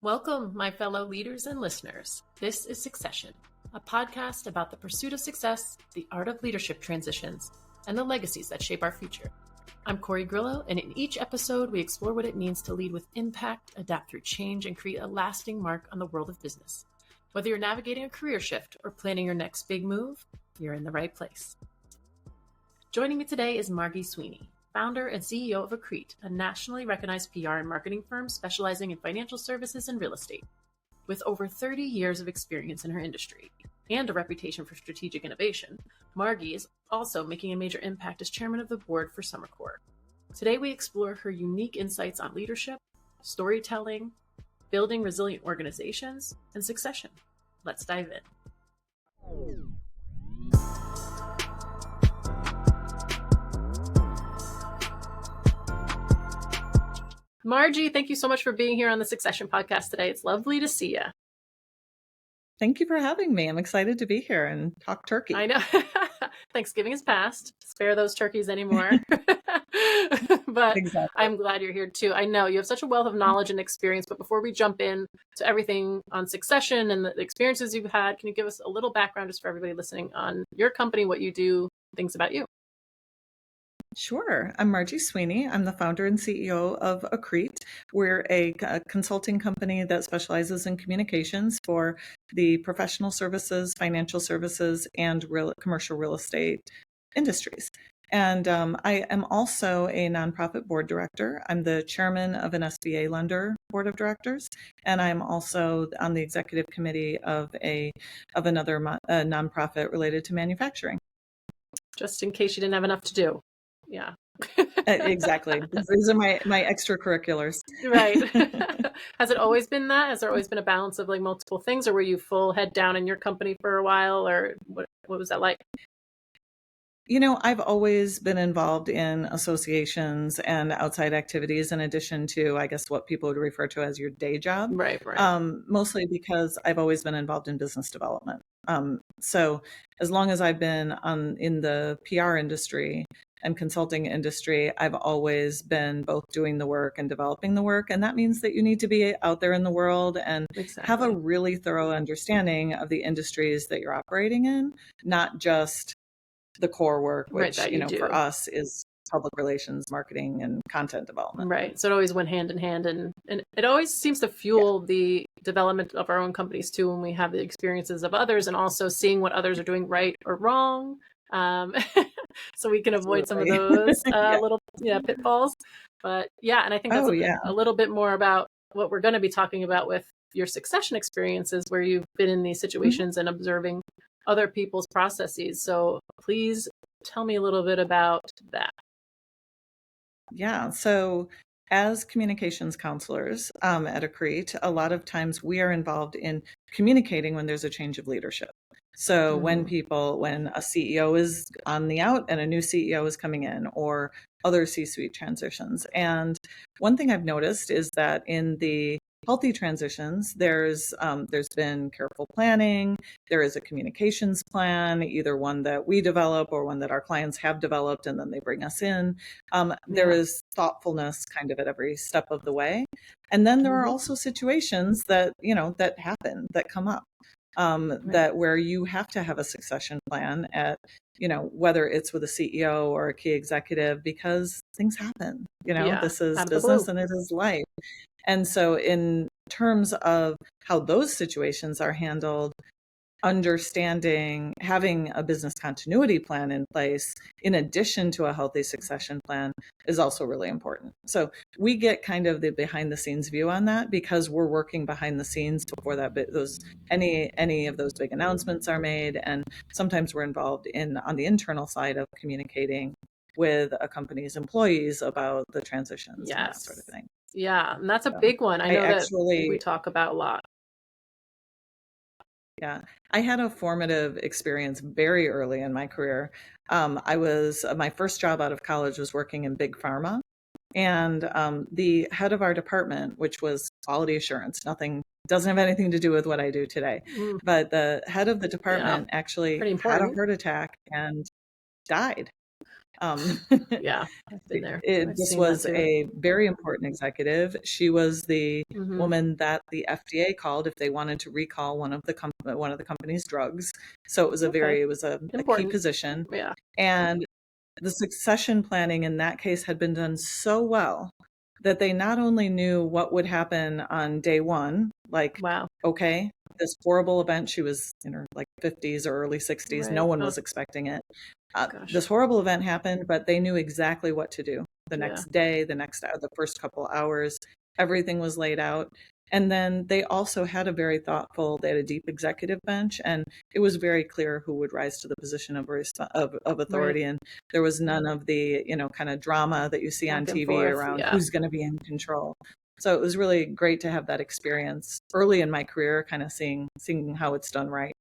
Welcome, my fellow leaders and listeners. This is Succession, a podcast about the pursuit of success, the art of leadership transitions, and the legacies that shape our future. I'm Kori Grillo, and in each episode, we explore what it means to lead with impact, adapt through change, and create a lasting mark on the world of business. Whether you're navigating a career shift or planning your next big move, you're in the right place. Joining me today is Margy Sweeney, founder and CEO of Ep007, a nationally recognized PR and marketing firm specializing in financial services and real estate. With over 30 years of experience in her industry and a reputation for strategic innovation, Margy is also making a major impact as chairman of the board for Summercore. Today, we explore her unique insights on leadership, storytelling, building resilient organizations, and succession. Let's dive in. Margy, thank you so much for being here on the Succession podcast today. It's lovely to see you. Thank you for having me. I'm excited to be here and talk turkey. I know. Thanksgiving is past. Spare those turkeys anymore. But exactly. I'm glad you're here too. I know you have such a wealth of knowledge and experience, but before we jump in to everything on Succession and the experiences you've had, can you give us a little background just for everybody listening on your company, what you do, things about you? Sure. I'm Margy Sweeney. I'm the founder and CEO of Ep007. We're a consulting company that specializes in communications for the professional services, financial services, and commercial real estate industries. And I am also a nonprofit board director. I'm the chairman of an SBA lender board of directors, and I'm also on the executive committee of another nonprofit related to manufacturing. Just in case you didn't have enough to do. Yeah. Exactly. These are my extracurriculars. Right. Has it always been that? Has there always been a balance of like multiple things, or were you full head down in your company for a while, or what was that like? You know, I've always been involved in associations and outside activities in addition to, I guess, what people would refer to as your day job. Right. Mostly because I've always been involved in business development. So as long as I've been in the PR industry and consulting industry, I've always been both doing the work and developing the work. And that means that you need to be out there in the world and have a really thorough understanding of the industries that you're operating in, not just the core work, which, for us is public relations, marketing, and content development. Right. So it always went hand in hand. And it always seems to fuel the development of our own companies too, when we have the experiences of others and also seeing what others are doing right or wrong. So we can avoid some of those little pitfalls. But yeah, and I think that's a little bit more about what we're going to be talking about with your succession experiences, where you've been in these situations and observing other people's processes. So please tell me a little bit about that. Yeah. So as communications counselors at Ep007, a lot of times we are involved in communicating when there's a change of leadership. So when a CEO is on the out and a new CEO is coming in, or other C-suite transitions. And one thing I've noticed is that in the healthy transitions, there's been careful planning. There is a communications plan, either one that we develop or one that our clients have developed and then they bring us in. There is thoughtfulness kind of at every step of the way. And then there are also situations that happen, that come up. That where you have to have a succession plan at, whether it's with a CEO or a key executive, because things happen, this is business and it is life. And so in terms of how those situations are handled, understanding, having a business continuity plan in place, in addition to a healthy succession plan, is also really important. So we get kind of the behind the scenes view on that because we're working behind the scenes before any of those big announcements are made. And sometimes we're involved on the internal side of communicating with a company's employees about the transitions and that sort of thing. Yeah, and that's a big one. I know that we talk about a lot. Yeah, I had a formative experience very early in my career. My first job out of college was working in big pharma, and the head of our department, which was quality assurance, doesn't have anything to do with what I do today, but the head of the department actually had a heart attack and died. Yeah, I've been there. I've This seen that was too. a very important executive. She was the Mm-hmm. woman that the FDA called if they wanted to recall one of the company's drugs. So it was Okay. it was a key Important. position. Yeah. And the succession planning in that case had been done so well that they not only knew what would happen on day one, like, Wow. okay, this horrible event, she was in her like 50s or early 60s, no Right. one Oh, was expecting it. gosh. This horrible event happened, but they knew exactly what to do the Yeah. next day, the first couple hours, everything was laid out. And then they also had they had a deep executive bench, and it was very clear who would rise to the position of Right. authority. And there was none of the, kind of drama that you see on Back and TV forth. around Yeah. who's going to be in control. So it was really great to have that experience early in my career, kind of seeing how it's done right.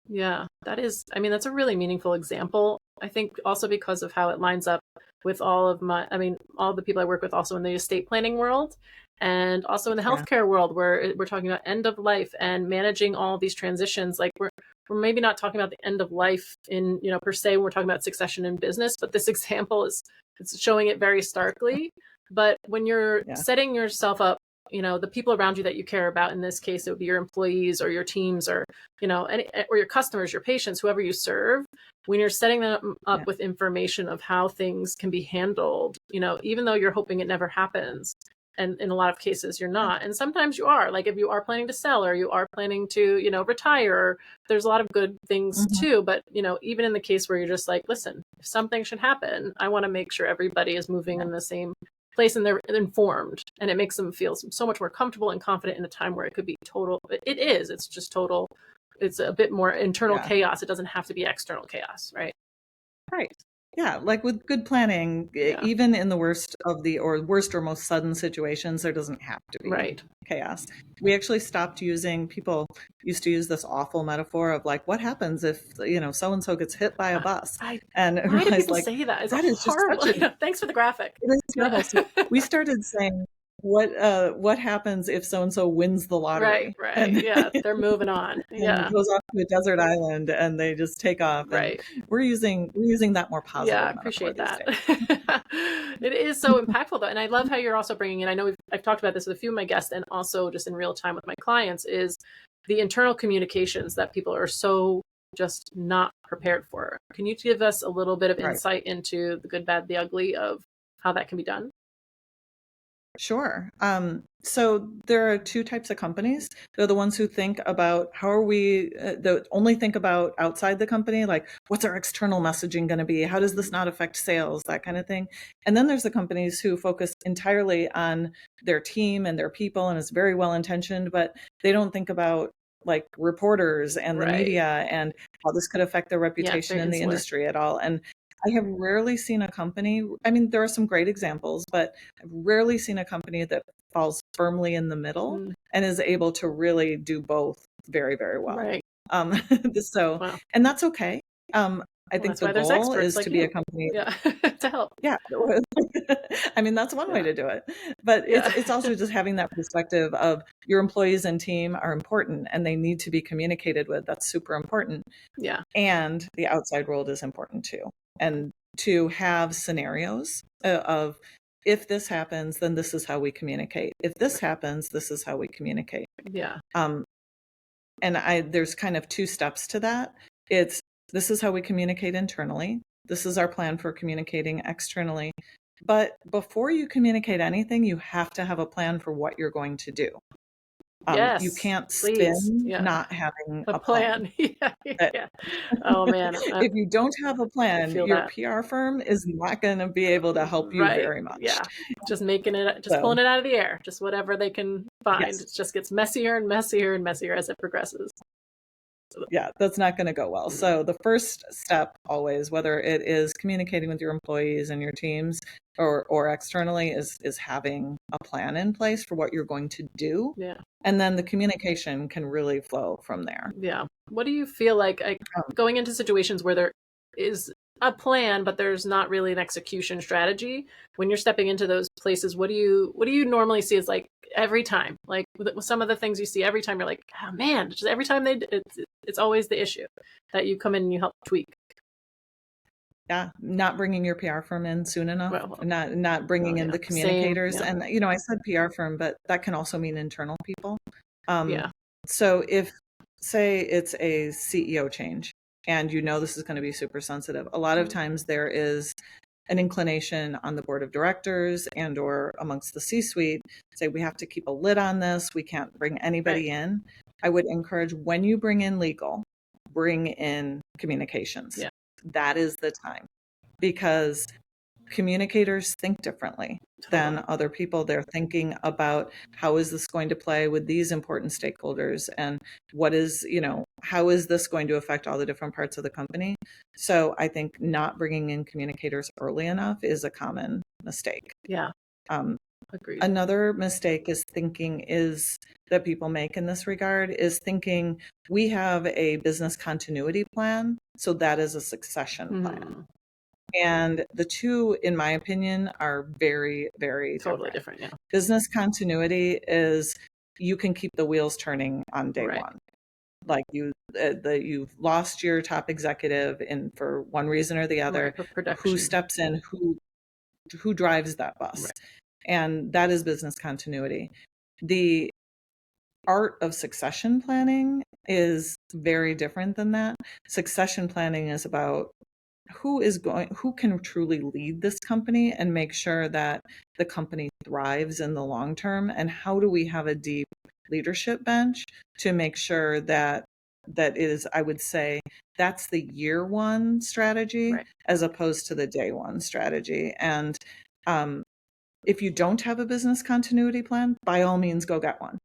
Yeah. That's a really meaningful example. I think also because of how it lines up with all the people I work with also in the estate planning world and also in the Yeah. healthcare world where we're talking about end of life and managing all these transitions. Like we're maybe not talking about the end of life in, per se, when we're talking about succession in business, but this example it's showing it very starkly. But when you're Yeah. setting yourself up, the people around you that you care about, in this case, it would be your employees or your teams or, or your customers, your patients, whoever you serve, when you're setting them up Yeah. with information of how things can be handled, even though you're hoping it never happens. And in a lot of cases, you're not. And sometimes you are. Like if you are planning to sell or you are planning to, retire, there's a lot of good things Mhm. too. But, even in the case where you're just like, listen, if something should happen, I want to make sure everybody is moving Yeah. in the same place and they're informed, and it makes them feel so much more comfortable and confident in a time where it could be total. It's just total. It's a bit more internal Yeah. chaos. It doesn't have to be external chaos, right? Right. Yeah, like with good planning, Yeah. even in the worst or most sudden situations, there doesn't have to be Right. chaos. We actually stopped people used to use this awful metaphor of like, what happens if, so and so gets hit by a bus? And I Why do realized people like, say that? It's that is just horrible. such a, Thanks for the graphic. it is terrible. So we started saying, what happens if so and so wins the lottery? Right. And Yeah, they're moving on. and Yeah. goes off to a desert island and they just take off. And Right. we're using that more Yeah, positive I metaphor appreciate these that. days. It is so impactful though. And I love how you're also bringing in, I know I've talked about this with a few of my guests and also just in real time with my clients, is the internal communications that people are so just not prepared for. Can you give us a little bit of Right. insight into the good, bad, the ugly of how that can be done? Sure. So there are two types of companies. They're the ones who think about only think about outside the company, like what's our external messaging going to be? How does this not affect sales? That kind of thing. And then there's the companies who focus entirely on their team and their people, and it's very well intentioned, but they don't think about like reporters and the Right. media and how this could affect their Yeah, it's reputation very in the insular. industry at all. And I have rarely seen a company, I mean, there are some great examples, but I've rarely seen a company that falls firmly in the middle and is able to really do both very, very well. Right. So, Wow. and that's okay. I think That's the why there's goal experts is like to be you. a company. Yeah. To help. Yeah. I mean, that's one way Yeah. to do it. But Yeah. it's also just having that perspective of your employees and team are important and they need to be communicated with. That's super important. Yeah. And the outside world is important too. And to have scenarios of if this happens, then this is how we communicate. If this happens, this is how we communicate. Yeah. And there's kind of two steps to that. This is how we communicate internally. This is our plan for communicating externally. But before you communicate anything, you have to have a plan for what you're going to do. Yes. You can't Please. spin Yeah. not having A a plan. plan. Yeah. Oh man. If you don't have a I plan, feel your that. PR firm is not going to be able to help you Right. very much. Yeah. Just So, pulling it out of the air. Just whatever they can find. yes. It just gets messier and messier and messier as it progresses. Yeah, that's not going to go well. So the first step always, whether it is communicating with your employees and your teams or externally, is having a plan in place for what you're going to do. Yeah. And then the communication can really flow from there. Yeah. What do you feel like going into situations where there is a plan, but there's not really an execution strategy? When you're stepping into those places, what do you normally see as like every time? Like with some of the things you see every time, you're like, oh man, just every time it's always the issue that you come in and you help tweak. not bringing your PR firm in soon enough, not bringing in the communicators. Same, And, I said PR firm, but that can also mean internal people. Yeah. So if, say, it's a CEO change and this is going to be super sensitive, a lot of times there is an inclination on the board of directors and or amongst the C-suite, say we have to keep a lid on this. We can't bring anybody in. I would encourage, when you bring in legal, bring in communications. Yeah. That is the time, because communicators think differently than other people. They're thinking about, how is this going to play with these important stakeholders, and what is, how is this going to affect all the different parts of the company? So I think not bringing in communicators early enough is a common mistake. Yeah. Agreed. Another mistake that people make in this regard is thinking we have a business continuity plan, so that is a succession plan. And the two, in my opinion, are very, very totally different. Yeah. Business continuity is, you can keep the wheels turning on day one. Like you've lost your top executive for one reason or the other. Who steps in? Who drives that bus? And that is business continuity. The art of succession planning is very different than that. Succession planning is about who can truly lead this company and make sure that the company thrives in the long term, and how do we have a deep leadership bench to make sure that is, I would say, that's the year one strategy as opposed to the day one strategy. And if you don't have a business continuity plan, by all means, go get one.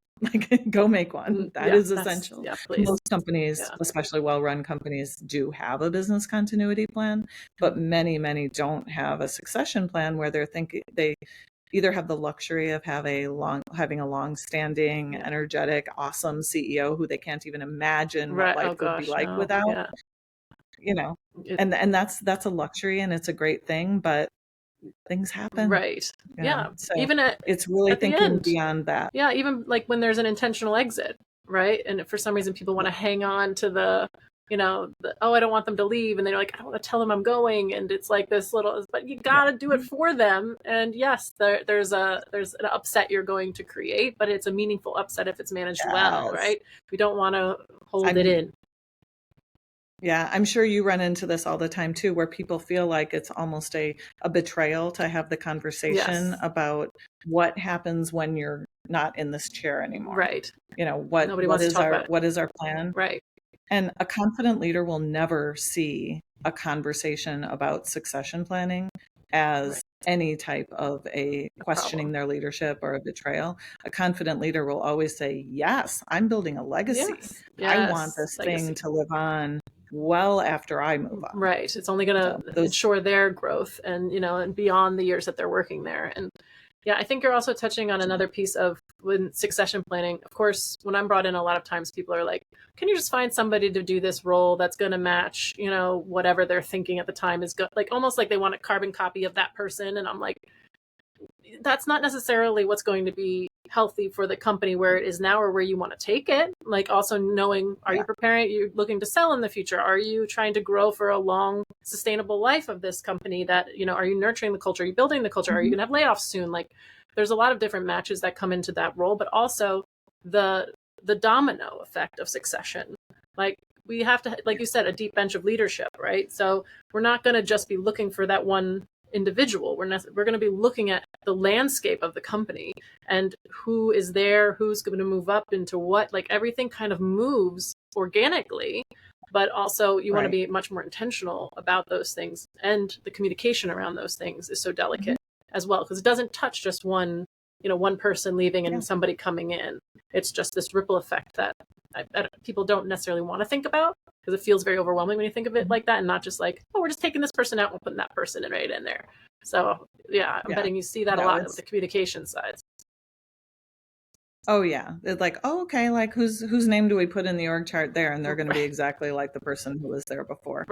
Go make one. That is essential. Most companies, especially well-run companies, do have a business continuity plan, but many, many don't have a succession plan, where they're thinking they either have the luxury of having a long-standing, energetic, awesome CEO who they can't even imagine what life would be like without. And that's a luxury, and it's a great thing, but things happen. So even it's really thinking beyond that. Even like when there's an intentional exit, right? And if for some reason people want to hang on to the I don't want them to leave, and they're like, I don't want to tell them I'm going, and it's like this little, but you gotta do it for them. And yes, there's an upset you're going to create, but it's a meaningful upset if it's managed well, right? We don't want to hold it in. Yeah, I'm sure you run into this all the time too, where people feel like it's almost a betrayal to have the conversation about what happens when you're not in this chair anymore. What is our plan? And a confident leader will never see a conversation about succession planning as any type of a questioning their leadership or a betrayal. A confident leader will always say, yes, I'm building a legacy. I want this thing to live on well after I move on. It's only going to ensure their growth and, and beyond the years that they're working there. And I think you're also touching on another piece of when succession planning. Of course, when I'm brought in, a lot of times people are like, can you just find somebody to do this role that's going to match, whatever they're thinking at the time is good. Like almost like they want a carbon copy of that person. And I'm like, that's not necessarily what's going to be healthy for the company where it is now or where you want to take it. Like also knowing, are you preparing, you're looking to sell in the future? Are you trying to grow for a long sustainable life of this company that, are you nurturing the culture? Are you building the culture? Are you going to have layoffs soon? Like there's a lot of different matches that come into that role, but also the domino effect of succession. Like we have to, like you said, a deep bench of leadership, right? So we're not going to just be looking for that one individual. We're going to be looking at the landscape of the company and who is there, who's going to move up into what, like everything kind of moves organically, but also you want to be much more intentional about those things. And the communication around those things is so delicate as well, because it doesn't touch just one person leaving and somebody coming in. It's just this ripple effect that people don't necessarily want to think about, because it feels very overwhelming when you think of it like that, and not just like, oh, we're just taking this person out and putting that person right in there. So I'm betting you see that a lot with the communication sides. Oh yeah, it's like, oh okay, like whose name do we put in the org chart there, and they're going to be exactly like the person who was there before.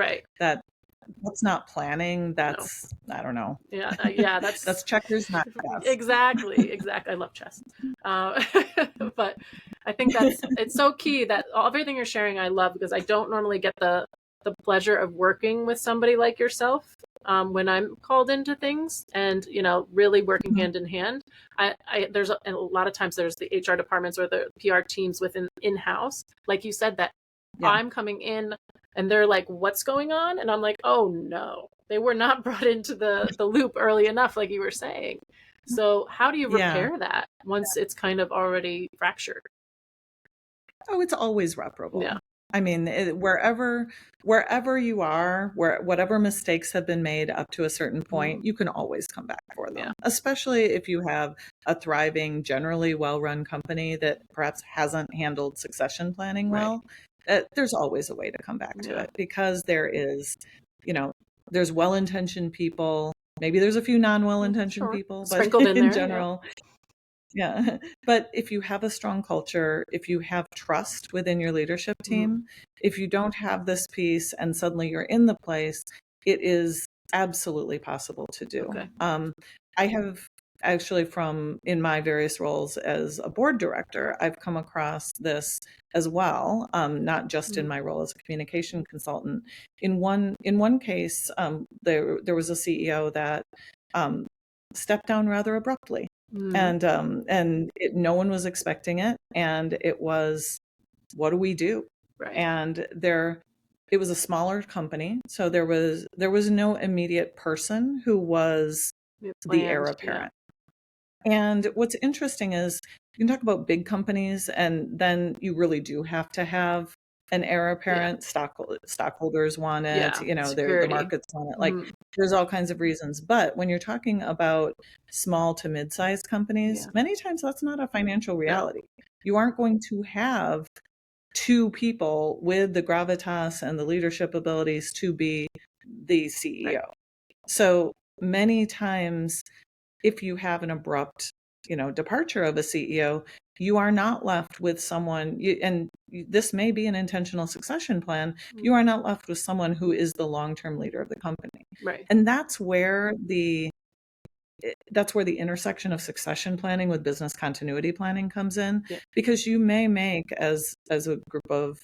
That's not planning. That's I don't know. That's checkers, not chess. Exactly. I love chess, but I think it's so key that everything you're sharing I love, because I don't normally get the the pleasure of working with somebody like yourself when I'm called into things, and really working hand in hand. There's a lot of times there's the HR departments or the PR teams within in-house, like you said, that I'm coming in and they're like, what's going on? And I'm like, oh no, they were not brought into the loop early enough, like you were saying. So how do you repair that once it's kind of already fractured? Oh, it's always reparable. Yeah. I mean, wherever you are, whatever mistakes have been made up to a certain point, you can always come back for them. Especially if you have a thriving, generally well-run company that perhaps hasn't handled succession planning well. There's always a way to come back to it, because there is, there's well-intentioned people. Maybe there's a few non-well-intentioned people, but sprinkled in in there, general. Yeah. But if you have a strong culture, if you have trust within your leadership team, if you don't have this piece and suddenly you're in the place, it is absolutely possible to do. Okay. I have actually, in my various roles as a board director, I've come across this as well, not just in my role as a communication consultant. In one case, there was a CEO that stepped down rather abruptly. And no one was expecting it. And it was, what do we do? Right. And it was a smaller company. So there was no immediate person who was the heir apparent. And what's interesting is, you can talk about big companies, and then you really do have to have an heir apparent. Stockholders want it, the markets want it. Like, there's all kinds of reasons. But when you're talking about small to mid-sized companies, many times that's not a financial reality. You aren't going to have two people with the gravitas and the leadership abilities to be the CEO. So many times, if you have an abrupt, departure of a CEO, you are not left with someone, and this may be an intentional succession plan, you are not left with someone who is the long-term leader of the company. Right. And that's where the intersection of succession planning with business continuity planning comes in, because you may make, as a group of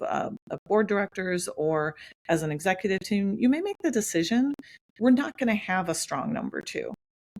board directors or as an executive team, you may make the decision, we're not going to have a strong number two.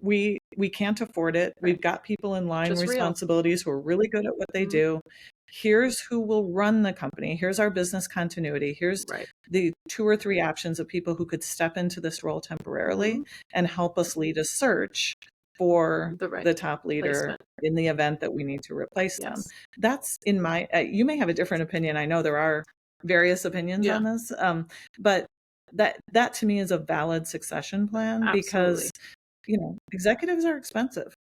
We can't afford it. We've got people in line responsibilities who are really good at what they do. Here's who will run the company. Here's our business continuity. Here's the 2 or 3 options of people who could step into this role temporarily and help us lead a search for the top leader in the event that we need to replace them. That's in my, you may have a different opinion. I know there are various opinions on this, but that to me is a valid succession plan. Absolutely. Because executives are expensive.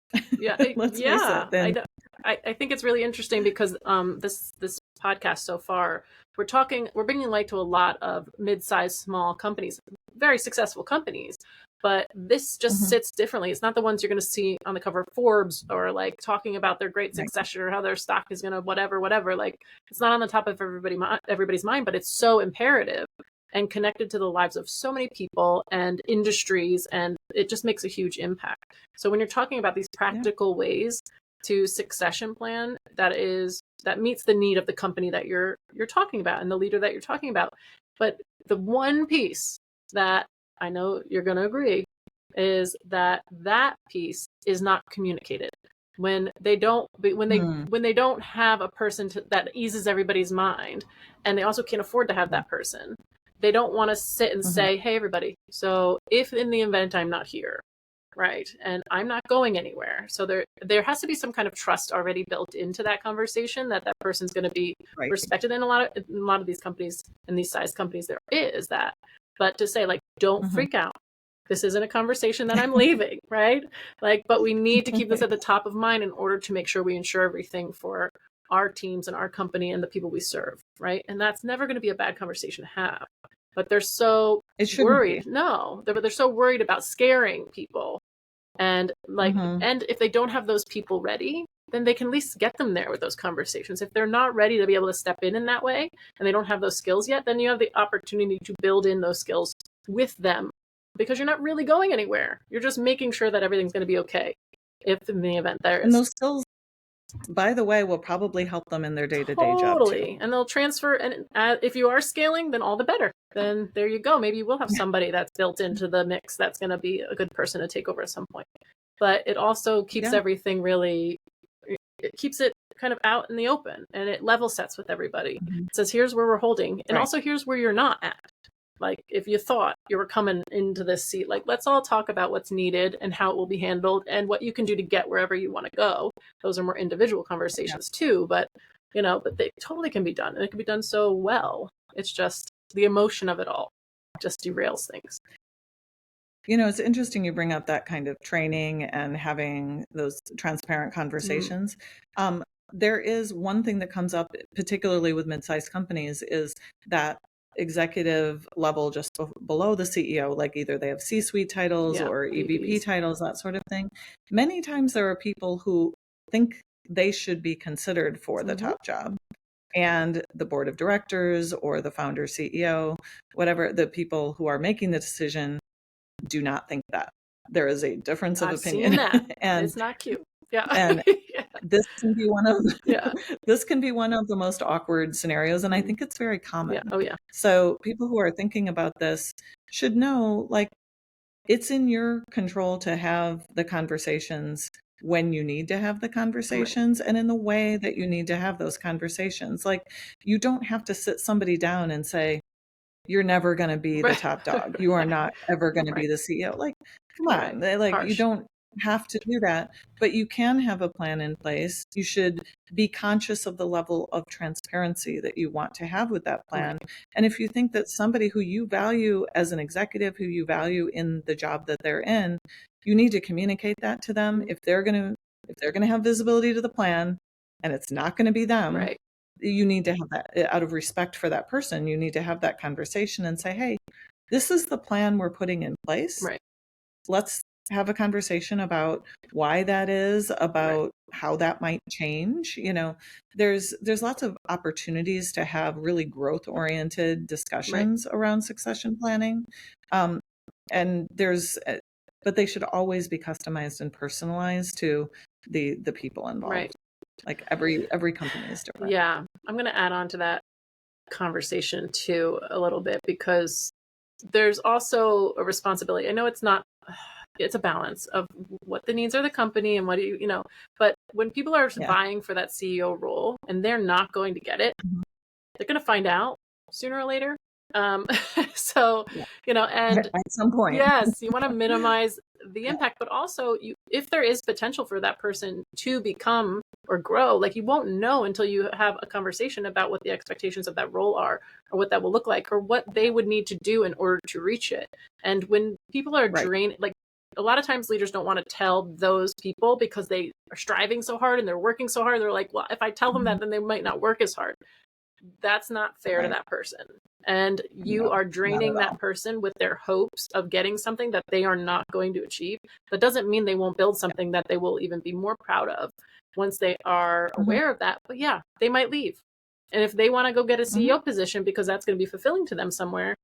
Let's face it. I think it's really interesting because this podcast so far, we're bringing light to a lot of mid-sized, small companies, very successful companies, but this just sits differently. It's not the ones you're going to see on the cover of Forbes, or like talking about their great succession or how their stock is going to whatever. Like, it's not on the top of everybody's mind, but it's so imperative and connected to the lives of so many people and industries, and it just makes a huge impact. So when you're talking about these practical ways to succession plan, that meets the need of the company that you're talking about and the leader that you're talking about. But the one piece that I know you're going to agree is that piece is not communicated. When they don't have a person that eases everybody's mind, and they also can't afford to have that person, they don't want to sit and say, hey, everybody, so if in the event I'm not here, right, and I'm not going anywhere, so there has to be some kind of trust already built into that conversation, that person's going to be respected. In a lot of these companies, and these size companies, there is that. But to say, like, don't freak out. This isn't a conversation that I'm leaving, right? Like, but we need to keep this at the top of mind in order to make sure we ensure everything for our teams and our company and the people we serve, right? And that's never going to be a bad conversation to have. But they're so worried. No, they're so worried about scaring people. And and if they don't have those people ready, then they can at least get them there with those conversations. If they're not ready to be able to step in that way, and they don't have those skills yet, then you have the opportunity to build in those skills with them, because you're not really going anywhere. You're just making sure that everything's going to be okay if in the event there is. And those skills, by the way, will probably help them in their day-to-day job too. And they'll transfer. And if you are scaling, then all the better. then there you go. Maybe you will have somebody that's built into the mix that's going to be a good person to take over at some point. But it also keeps everything really, it keeps it kind of out in the open, and it level sets with everybody. It says, here's where we're holding, and also here's where you're not at. Like, if you thought you were coming into this seat, like, let's all talk about what's needed and how it will be handled and what you can do to get wherever you want to go. Those are more individual conversations too, but but they totally can be done, and it can be done so well. It's just the emotion of it all just derails things. It's interesting you bring up that kind of training and having those transparent conversations. There is one thing that comes up, particularly with mid-sized companies, is that executive level just below the CEO, like either they have C-suite titles or EVP titles, that sort of thing. Many times there are people who think they should be considered for the top job. And the board of directors or the founder, CEO, whatever, the people who are making the decision do not think that. There is a difference of opinion. Seen that. And it's not cute. Yeah. And this can be one of this can be one of the most awkward scenarios, and I think it's very common. Yeah. Oh yeah. So people who are thinking about this should know, like, it's in your control to have the conversations when you need to have the conversations and in the way that you need to have those conversations. Like, you don't have to sit somebody down and say, you're never going to be the top dog. You are not ever going to be the CEO. Like, come on. Like, harsh. You don't have to do that, but you can have a plan in place. You should be conscious of the level of transparency that you want to have with that plan. And if you think that somebody who you value as an executive, who you value in the job that they're in, you need to communicate that to them. If they're going to have visibility to the plan and it's not going to be them, you need to have that, out of respect for that person, you need to have that conversation and say, hey, this is the plan we're putting in place. Let's have a conversation about why that is, about how that might change. There's lots of opportunities to have really growth oriented discussions around succession planning. And but they should always be customized and personalized to the people involved. Like every company is different. Yeah. I'm going to add on to that conversation too a little bit, because there's also a responsibility. I know it's a balance of what the needs are of the company and what do you but when people are vying for that CEO role and they're not going to get it, they're going to find out sooner or later. So, and at some point, yes, you want to minimize the impact, but also if there is potential for that person to become or grow, like, you won't know until you have a conversation about what the expectations of that role are, or what that will look like, or what they would need to do in order to reach it. And when people are drained, like, a lot of times leaders don't want to tell those people because they are striving so hard and they're working so hard. They're like, well, if I tell them that, then they might not work as hard. That's not fair to that person. And you are draining that person with their hopes of getting something that they are not going to achieve. That doesn't mean they won't build something that they will even be more proud of once they are aware of that. But yeah, they might leave. And if they want to go get a CEO position because that's going to be fulfilling to them somewhere,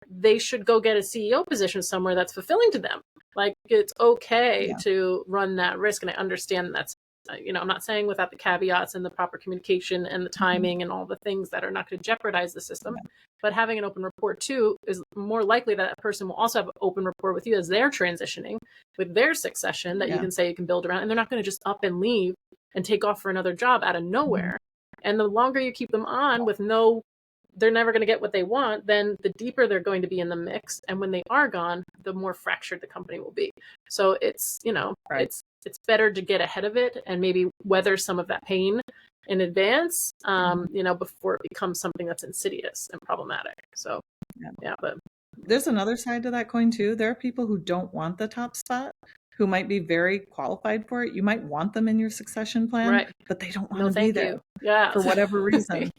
they should go get a CEO position somewhere that's fulfilling to them. Like, it's okay to run that risk. And I understand that's, I'm not saying without the caveats and the proper communication and the timing and all the things that are not going to jeopardize the system. But having an open rapport too is more likely that person will also have an open rapport with you as they're transitioning with their succession that you can say you can build around. And they're not going to just up and leave and take off for another job out of nowhere. And the longer you keep them on with they're never going to get what they want, then the deeper they're going to be in the mix. And when they are gone, the more fractured the company will be. So it's, it's better to get ahead of it and maybe weather some of that pain in advance, before it becomes something that's insidious and problematic. So, but there's another side to that coin too. There are people who don't want the top spot, who might be very qualified for it. You might want them in your succession plan, but they don't want to be there for whatever reason.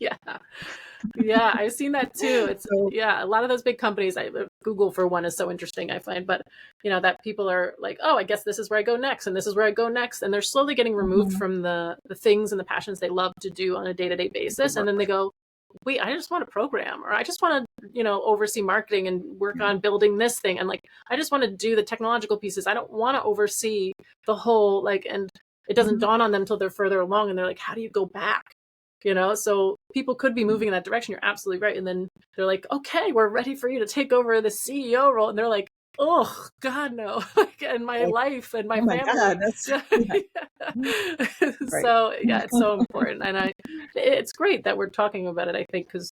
Yeah, I've seen that too. It's a lot of those big companies. Google for one is so interesting, I find. But that people are like, oh, I guess this is where I go next, and this is where I go next, and they're slowly getting removed from the things and the passions they love to do on a day-to-day basis, and then they go, wait, I just want to program, or I just want to oversee marketing and work on building this thing, and like I just want to do the technological pieces. I don't want to oversee the whole and it doesn't dawn on them until they're further along, and they're like, how do you go back? So people could be moving in that direction. You're absolutely right. And then they're like, okay, we're ready for you to take over the CEO role. And they're like, oh God, no. And my life and my Oh my family. God, that's right. So yeah, it's so important. And it's great that we're talking about it, I think, because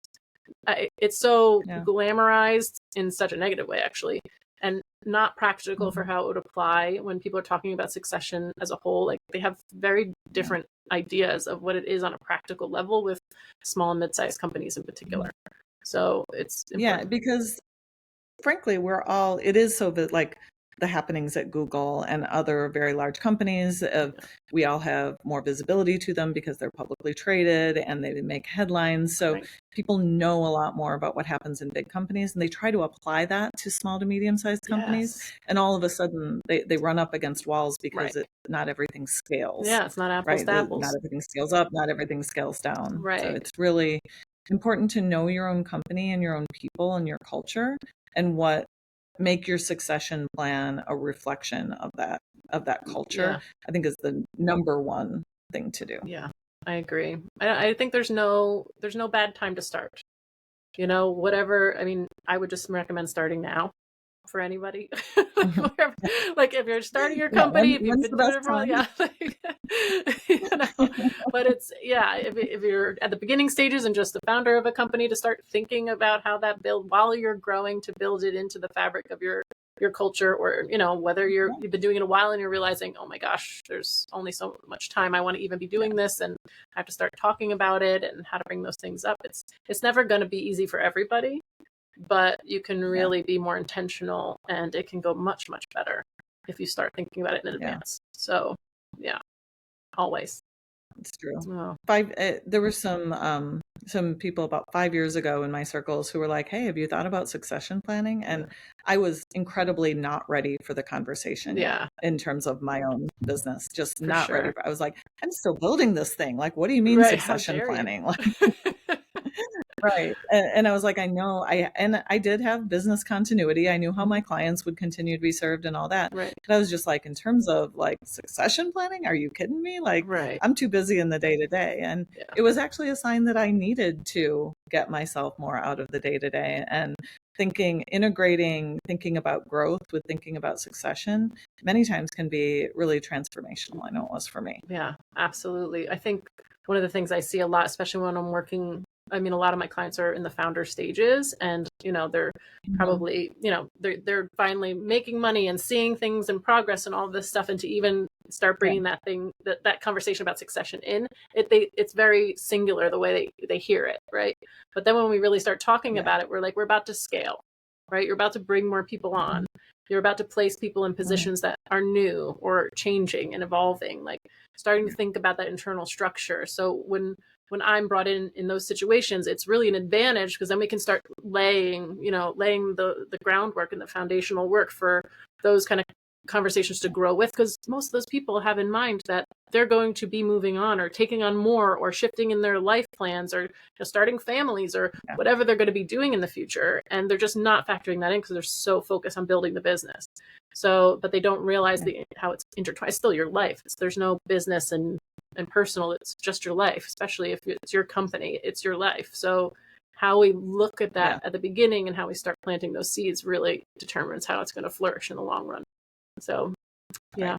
it's so glamorized in such a negative way, actually, and not practical for how it would apply when people are talking about succession as a whole. Like, they have very different ideas of what it is on a practical level with small and mid-sized companies in particular. So it's important. Because frankly, it is so that, like, the happenings at Google and other very large companies, we all have more visibility to them because they're publicly traded and they make headlines. So people know a lot more about what happens in big companies, and they try to apply that to small to medium-sized companies. And all of a sudden they run up against walls because not everything scales. Yeah, it's not apples to apples. Not everything scales up, not everything scales down. Right. So it's really important to know your own company and your own people and your culture, and make your succession plan a reflection of that culture. I think is the number one thing to do. Yeah, I agree. I think there's no bad time to start. Whatever. I mean, I would just recommend starting now for anybody. Like if you're starting your company, if you've been doing it for a while, but it's if you're at the beginning stages and just the founder of a company, to start thinking about how that while you're growing, to build it into the fabric of your culture, or whether you've been doing it a while and you're realizing, oh my gosh, there's only so much time I want to even be doing this, and I have to start talking about it and how to bring those things up. It's never going to be easy for everybody, but you can really be more intentional, and it can go much, much better if you start thinking about it in advance. So always. It's true. There were some people about 5 years ago in my circles who were like, hey, have you thought about succession planning? And I was incredibly not ready for the conversation in terms of my own business, just not ready. I was like, I'm still building this thing. Like, what do you mean succession planning? Right. And I was like, I know, I did have business continuity. I knew how my clients would continue to be served and all that. Right. But I was just like, in terms of like succession planning, are you kidding me? Like, I'm too busy in the day to day. And it was actually a sign that I needed to get myself more out of the day to day, and thinking about growth with thinking about succession many times can be really transformational. I know it was for me. Yeah, absolutely. I think one of the things I see a lot, especially when I'm working, I mean, a lot of my clients are in the founder stages, and they're probably they're finally making money and seeing things in progress and all this stuff, and to even start bringing that conversation about succession in, it's very singular the way they hear it, right? But then when we really start talking about it, we're like, we're about to scale, right? You're about to bring more people on. You're about to place people in positions that are new or changing and evolving, like starting to think about that internal structure. So when I'm brought in those situations, it's really an advantage, because then we can start laying the groundwork and the foundational work for those kind of conversations to grow with, because most of those people have in mind that they're going to be moving on or taking on more or shifting in their life plans or starting families or whatever they're going to be doing in the future, and they're just not factoring that in because they're so focused on building the business. So, but they don't realize how it's intertwined. It's still your life. There's no business and personal. It's just your life, especially if it's your company. It's your life. So how we look at that at the beginning and how we start planting those seeds really determines how it's going to flourish in the long run. So, I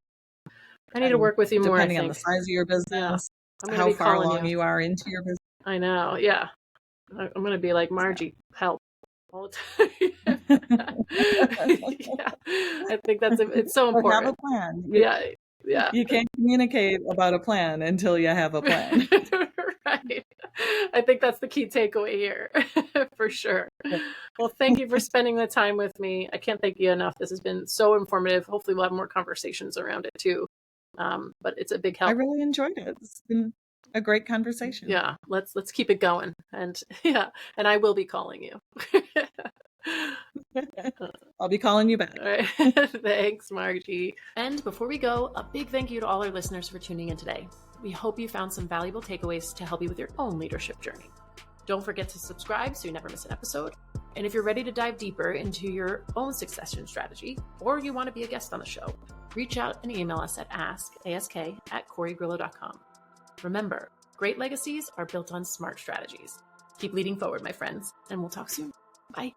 need to work with you more. Depending on the size of your business, how far along you are into your business. I know. Yeah. I'm going to be like, Margy, help all the time. I think it's so important. Or have a plan. You can't communicate about a plan until you have a plan. Right. I think that's the key takeaway here for sure. Well, thank you for spending the time with me. I can't thank you enough. This has been so informative. Hopefully we'll have more conversations around it too. But it's a big help. I really enjoyed it. It's been a great conversation. Yeah. Let's keep it going. And and I will be calling you. I'll be calling you back. All right. Thanks, Margy. And before we go, a big thank you to all our listeners for tuning in today. We hope you found some valuable takeaways to help you with your own leadership journey. Don't forget to subscribe so you never miss an episode. And if you're ready to dive deeper into your own succession strategy, or you want to be a guest on the show, reach out and email us at ask@korigrillo.com. Remember, Great legacies are built on smart strategies. Keep leading forward, my friends, and we'll talk soon. Bye.